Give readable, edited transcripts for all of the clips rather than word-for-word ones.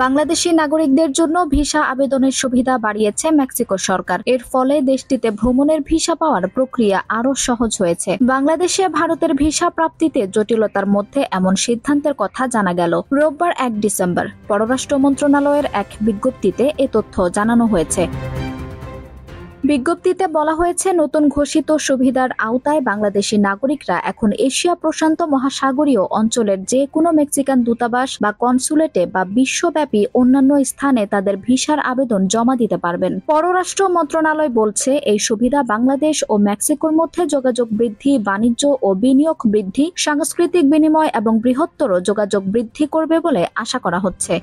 বাংলাদেশি নাগরিকদের জন্য ভিসা আবেদনের সুবিধা বাড়িয়েছে মেক্সিকো সরকার। এর ফলে দেশটিতে ভ্রমণের ভিসা পাওয়ার প্রক্রিয়া আরও সহজ হয়েছে। বাংলাদেশে ভারতের ভিসা প্রাপ্তিতে জটিলতার মধ্যে এমন সিদ্ধান্তের কথা জানা গেল রোববার 1 ডিসেম্বর। পররাষ্ট্র মন্ত্রণালয়ের এক বিজ্ঞপ্তিতে এ তথ্য জানানো হয়েছে। বিজ্ঞপ্তিতে বলা হয়েছে, নতুন ঘোষিত সুবিধার আওতায় বাংলাদেশি নাগরিকরা এখন এশিয়া প্রশান্ত মহাসাগরীয় অঞ্চলের যে কোনো মেক্সিকান দূতাবাস বা কনসুলেটে বা বিশ্বব্যাপী অন্যান্য স্থানে তাদের ভিসার আবেদন জমা দিতে পারবেন। পররাষ্ট্র মন্ত্রণালয় বলছে, এই সুবিধা বাংলাদেশ ও মেক্সিকোর মধ্যে যোগাযোগ বৃদ্ধি, বাণিজ্য ও বিনিয়োগ বৃদ্ধি, সাংস্কৃতিক বিনিময় এবং বৃহত্তর যোগাযোগ বৃদ্ধি করবে বলে আশা করা হচ্ছে।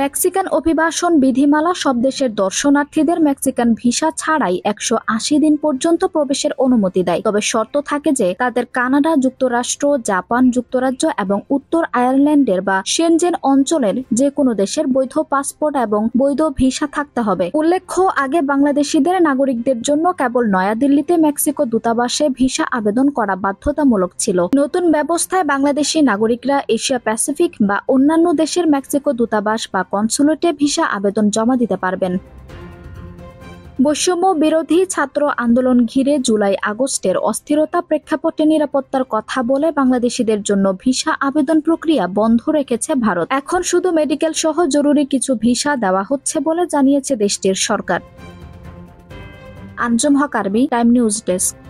মেক্সিকান অভিবাসন বিধিমালা সব দেশের দর্শনার্থীদের মেক্সিকান ভিসা ছাড়াই 180 দিন পর্যন্ত প্রবেশের অনুমতি দেয়। তবে শর্ত থাকে যে তাদের কানাডা, যুক্তরাষ্ট্র, জাপান, যুক্তরাজ্য এবং উত্তর আয়ারল্যান্ডের বা শেনজেন অঞ্চলের যে কোনো দেশের বৈধ পাসপোর্ট এবং বৈধ ভিসা থাকতে হবে। উল্লেখ্য, আগে বাংলাদেশিদের নাগরিকদের জন্য কেবল নয়াদিল্লিতে মেক্সিকো দূতাবাসে ভিসা আবেদন করা বাধ্যতামূলক ছিল। নতুন ব্যবস্থায় বাংলাদেশি নাগরিকরা এশিয়া প্যাসিফিক বা অন্যান্য দেশের মেক্সিকো দূতাবাস বা কনসুলেটে ভিসা আবেদন জমা দিতে পারবেন। বৈষম্য বিরোধী ছাত্র আন্দোলন ঘিরে জুলাই-আগস্টের অস্থিরতা প্রেক্ষাপটে নিরাপত্তার কথা বলে বাংলাদেশিদের জন্য ভিসা আবেদন প্রক্রিয়া বন্ধ রেখেছে ভারত। এখন শুধু মেডিকেল সহ জরুরি কিছু ভিসা দেওয়া হচ্ছে বলে জানিয়েছে দেশটির সরকার। আঞ্জুম হক আরবি, টাইম নিউজ ডেস্ক।